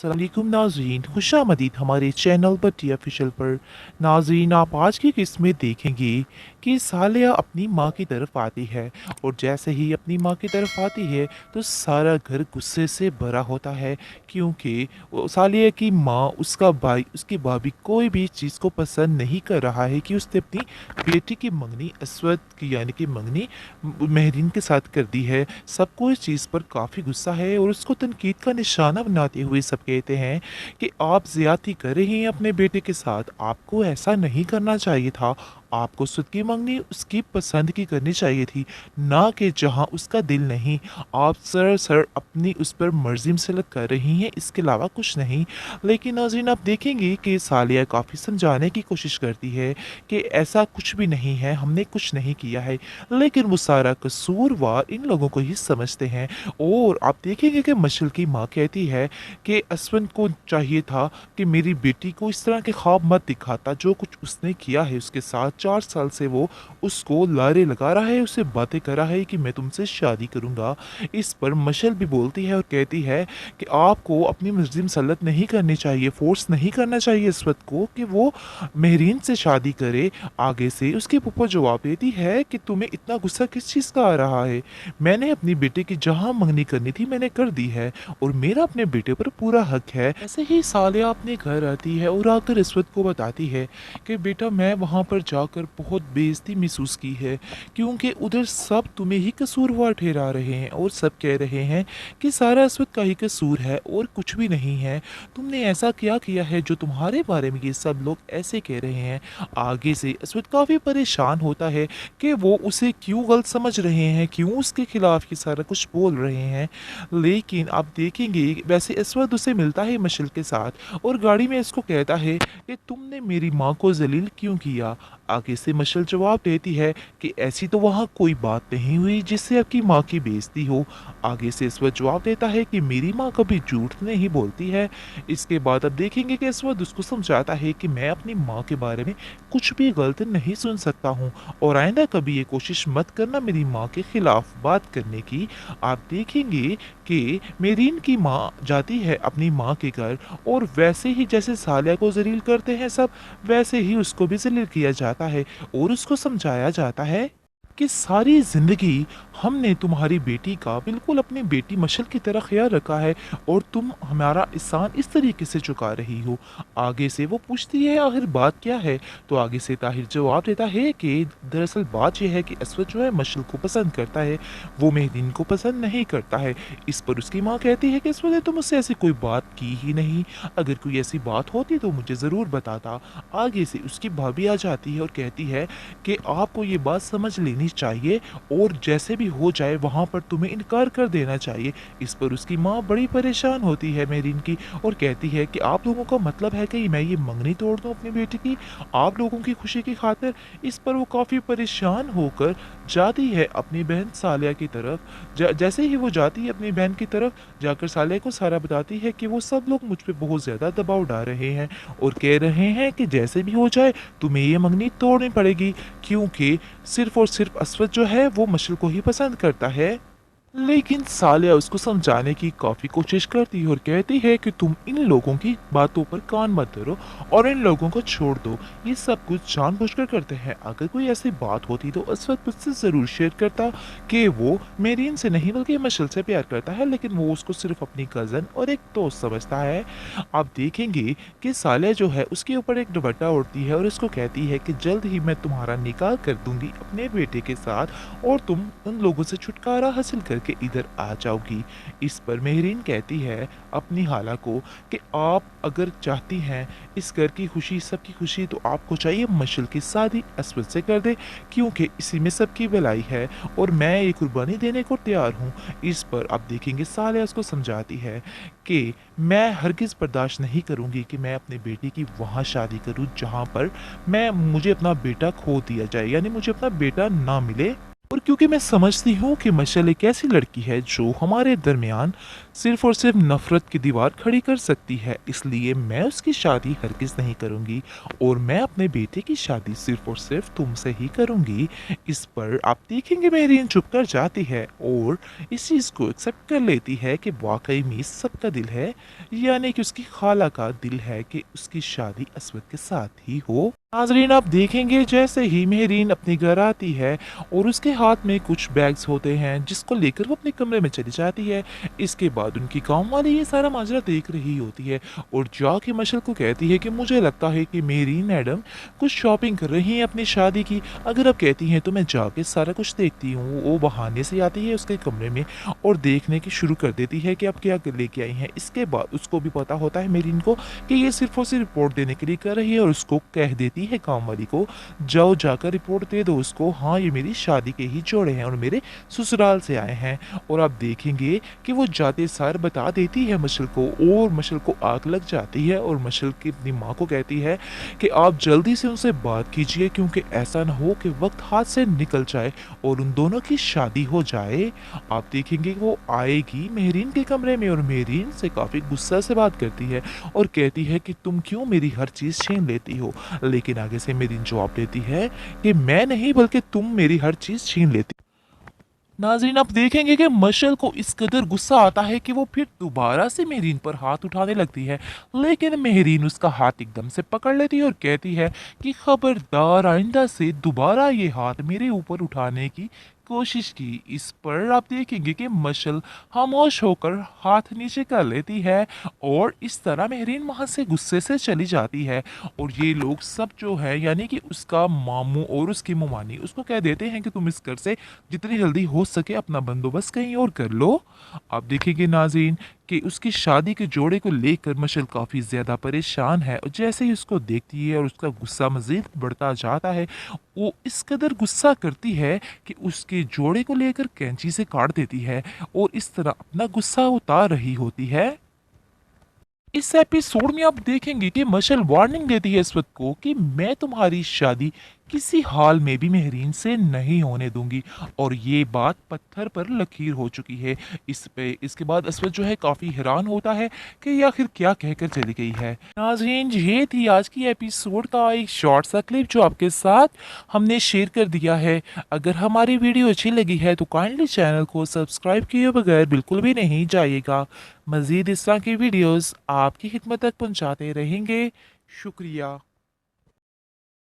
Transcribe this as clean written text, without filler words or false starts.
अस्सलामुअलैकुम नाज़रीन, खुशामदीद हमारे चैनल बटी ऑफिशियल पर। नाज़रीन, आप आज की किस्त में देखेंगे कि सालिया अपनी माँ की तरफ आती है और जैसे ही अपनी माँ की तरफ आती है तो सारा घर गुस्से से भरा होता है, क्योंकि सालिया की माँ, उसका भाई, उसकी भाभी कोई भी चीज़ को पसंद नहीं कर रहा है कि उसने अपनी बेटी की मंगनी असवद की यानी कि मंगनी महरीन के साथ कर दी है। सबको इस चीज़ पर काफ़ी गुस्सा है और उसको तनकीद का निशाना बनाते हुए सब कहते हैं कि आप ज़्यादती कर रही हैं अपने बेटे के साथ, आपको ऐसा नहीं करना चाहिए था। आपको खुद की मंगनी उसकी पसंद की करनी चाहिए थी, ना कि जहां उसका दिल नहीं। आप सर अपनी उस पर मर्जी मुसलत कर रही हैं, इसके अलावा कुछ नहीं। लेकिन नाज़रीन, आप देखेंगे कि सालिया काफ़ी समझाने की कोशिश करती है कि ऐसा कुछ भी नहीं है, हमने कुछ नहीं किया है, लेकिन वो सारा कसूरवार इन लोगों को ही समझते हैं। और आप देखेंगे कि मशल की माँ कहती है कि असवन को चाहिए था कि मेरी बेटी को इस तरह के ख्वाब मत दिखाता, जो कुछ उसने किया है उसके साथ। 4 साल से वो उसको लारे लगा रहा है, उससे बातें कर रहा है कि मैं तुमसे शादी करूंगा। इस पर मशल भी बोलती है और कहती है कि आपको अपनी मर्जी मुसलत नहीं करनी चाहिए, फोर्स नहीं करना चाहिए इस वक्त को कि वो महरीन से शादी करे। आगे से उसकी पुप्पो जवाब देती है कि तुम्हें इतना गुस्सा किस चीज़ का आ रहा है, मैंने अपनी बेटे की जहाँ मंगनी करनी थी मैंने कर दी है और मेरा अपने बेटे पर पूरा हक है। ऐसे ही सालिया अपने घर आती है और आकर इस्वत को बताती है कि बेटा, मैं वहाँ पर जाकर बहुत बेइज्जती महसूस की है, क्योंकि उधर सब तुम्हें ही कसूरवार ठहरा रहे हैं और सब कह रहे हैं कि सारा इस्वत का ही कसूर है और कुछ भी नहीं है। तुमने ऐसा क्या किया है जो तुम्हारे बारे में ये सब लोग ऐसे कह रहे हैं। आगे से इस्वत काफ़ी परेशान होता है कि वो उसे क्यों गलत समझ रहे हैं, क्यों उसके खिलाफ ये सारा कुछ बोल रहे हैं। लेकिन आप देखेंगे वैसे असवद उसे मिलता है मशल के साथ और गाड़ी में इसको कहता है कि तुमने मेरी माँ को जलील क्यों किया। आगे से मशल जवाब देती है कि ऐसी तो वहाँ कोई बात नहीं हुई जिससे आपकी माँ की बेइज्जती हो। आगे से असवद जवाब देता है कि मेरी माँ कभी झूठ नहीं बोलती है। इसके बाद अब देखेंगे कि असवद उसको समझाता है कि मैं अपनी माँ के बारे में कुछ भी गलत नहीं सुन सकता हूँ और आइंदा कभी ये कोशिश मत करना मेरी माँ के खिलाफ बात करने की। आप देखेंगे कि मेरीन की माँ जाती है अपनी माँ के घर और वैसे ही जैसे सालिया को जलील करते हैं सब, वैसे ही उसको भी जलील किया जाता है और उसको समझाया जाता है कि सारी जिंदगी हमने तुम्हारी बेटी का बिल्कुल अपनी बेटी मशल की तरह ख्याल रखा है और तुम हमारा एहसान इस तरीके से चुका रही हो। आगे से वो पूछती है आखिर बात क्या है, तो आगे से ताहिर जवाब देता है कि दरअसल बात यह है कि असवद जो है मशल को पसंद करता है, वो मेहदीन को पसंद नहीं करता है। इस पर उसकी माँ कहती है कि असवद ने तो मुझसे ऐसी कोई बात की ही नहीं, अगर कोई ऐसी बात होती तो मुझे ज़रूर बताता। आगे से उसकी भाभी आ जाती है और कहती है कि आपको ये बात समझ लेनी चाहिए और जैसे भी हो जाए वहाँ पर तुम्हें इनकार कर देना चाहिए। इस पर उसकी माँ बड़ी परेशान होती है मेरीन की और कहती है कि आप लोगों का मतलब है कि मैं ये मंगनी तोड़ दूँ अपनी बेटी की आप लोगों की खुशी की खातिर। इस पर वो काफ़ी परेशान होकर जाती है अपनी बहन सालिया की तरफ। जैसे ही वो जाती है अपनी बहन की तरफ, जाकर सालिया को सारा बताती है कि वो सब लोग मुझ पर बहुत ज़्यादा दबाव डाल रहे हैं और कह रहे हैं कि जैसे भी हो जाए तुम्हें ये मंगनी तोड़नी पड़ेगी, क्योंकि सिर्फ और सिर्फ असवद जो है वो मशल को ही पसंद करता है। लेकिन सालिया उसको समझाने की काफ़ी कोशिश करती है और कहती है कि तुम इन लोगों की बातों पर कान मत धरो और इन लोगों को छोड़ दो, ये सब कुछ जानबूझकर करते हैं। अगर कोई ऐसी बात होती तो असवद मुझसे ज़रूर शेयर करता कि वो मेरीन से नहीं बल्कि मशल से प्यार करता है, लेकिन वो उसको सिर्फ अपनी कज़न और एक दोस्त समझता है। आप देखेंगे कि सालिया जो है उसके ऊपर एक दुपट्टा उड़ती है और उसको कहती है कि जल्द ही मैं तुम्हारा निकाह कर दूंगी अपने बेटे के साथ और तुम उन लोगों से छुटकारा हासिल करके इधर आ जाओगी। इस पर मेहरीन कहती है अपनी खाला को कि आप अगर चाहती हैं इस घर की खुशी, सबकी खुशी, तो आपको चाहिए मशल की शादी असवद से कर दे, क्योंकि इसी में सबकी भलाई है और मैं ये कुर्बानी देने को तैयार हूँ। इस पर आप देखेंगे सालिया उसको समझाती है कि मैं हरगिज़ बर्दाश्त नहीं करूँगी कि मैं अपने बेटे की वहाँ शादी करूँ जहाँ पर मुझे अपना बेटा खो दिया जाए, यानी मुझे अपना बेटा ना मिले। और क्योंकि मैं समझती हूँ कि मशल एक ऐसी लड़की है जो हमारे दरमियान सिर्फ और सिर्फ नफरत की दीवार खड़ी कर सकती है, इसलिए मैं उसकी शादी हरगिज नहीं करूंगी और मैं अपने बेटे की शादी सिर्फ और सिर्फ तुमसे ही करूंगी। इस पर आप देखेंगे मेरीन चुप कर जाती है और इस चीज़ को एक्सेप्ट कर लेती है कि वाकई में सबका दिल है, यानी कि उसकी खाला का दिल है कि उसकी शादी असवद के साथ ही हो। नाजरीन आप देखेंगे जैसे ही मेहरीन अपने घर आती है और उसके हाथ में कुछ बैग्स होते हैं जिसको लेकर वो अपने कमरे में चली जाती है। इसके बाद उनकी गांव वाली ये सारा माजरा देख रही होती है और जाके मशल को कहती है कि मुझे लगता है कि मेरीन मैडम कुछ शॉपिंग कर रही हैं अपनी शादी की, अगर आप कहती हैं तो मैं जाके सारा कुछ देखती हूँ। वो बहाने से आती है उसके कमरे में और देखने की शुरू कर देती है कि आप क्या लेके आई हैं। इसके बाद उसको भी पता होता है मेरीन को कि ये सिर्फ और सिर्फ रिपोर्ट देने के लिए कर रही है और उसको कह देती है काम वाली को, जाओ जाकर रिपोर्ट दे दो उसको, हाँ ये मेरी शादी के ही जोड़े हैं और मेरे ससुराल से आए हैं। और आप देखेंगे कि वो जाते सार बता देती है मशल को और मशल को आग लग जाती है और मशल की अपनी माँ को कहती है कि आप जल्दी से उनसे बात कीजिए क्योंकि ऐसा ना हो कि वक्त हाथ से निकल जाए और उन दोनों की शादी हो जाए। आप देखेंगे वो आएगी मेहरीन के कमरे में और मेहरीन से काफ़ी गुस्सा से बात करती है और कहती है कि तुम क्यों मेरी हर चीज़ छीन लेती हो, लेकिन आगे से मेरीन जवाब देती है कि मैं नहीं बल्कि तुम मेरी हर चीज़ छीन लेती। नाज़रीन आप देखेंगे कि मशल को इस कदर गुस्सा आता है कि वो फिर दोबारा से मेहरीन पर हाथ उठाने लगती है, लेकिन मेहरीन उसका हाथ एकदम से पकड़ लेती है और कहती है कि खबरदार आइंदा से दोबारा ये हाथ मेरे ऊपर उठाने की कोशिश की। इस पर आप देखेंगे कि मशल खामोश होकर हाथ नीचे कर लेती है और इस तरह मेहरीन वहाँ से गुस्से से चली जाती है। और ये लोग सब जो है यानी कि उसका मामू और उसकी मुमानी उसको कह देते हैं कि तुम इस घर से जितनी जल्दी हो सके अपना बंदोबस्त कहीं और कर लो। आप देखेंगे नाज़रीन कि उसकी शादी के जोड़े को लेकर मशल काफ़ी ज़्यादा परेशान है और जैसे ही उसको देखती है और उसका गुस्सा मज़ीद बढ़ता जाता है, वो इस कदर गुस्सा करती है कि उसके जोड़े को लेकर कैंची से काट देती है और इस तरह अपना गुस्सा उतार रही होती है। इस एपिसोड में आप देखेंगे कि मशल वार्निंग देती है इसवत को कि मैं तुम्हारी शादी किसी हाल में भी मेहरीन से नहीं होने दूंगी और ये बात पत्थर पर लकीर हो चुकी है। इसके बाद असवद जो है काफ़ी हैरान होता है कि ये आखिर क्या कहकर चली गई है। नाज़रीन ये थी आज की एपिसोड का एक शॉर्ट सा क्लिप जो आपके साथ हमने शेयर कर दिया है। अगर हमारी वीडियो अच्छी लगी है तो काइंडली चैनल को सब्सक्राइब किए बगैर बिल्कुल भी नहीं जाइएगा। मज़ीद इस तरह की वीडियोस आपकी खिदमत तक पहुंचाते रहेंगे। शुक्रिया।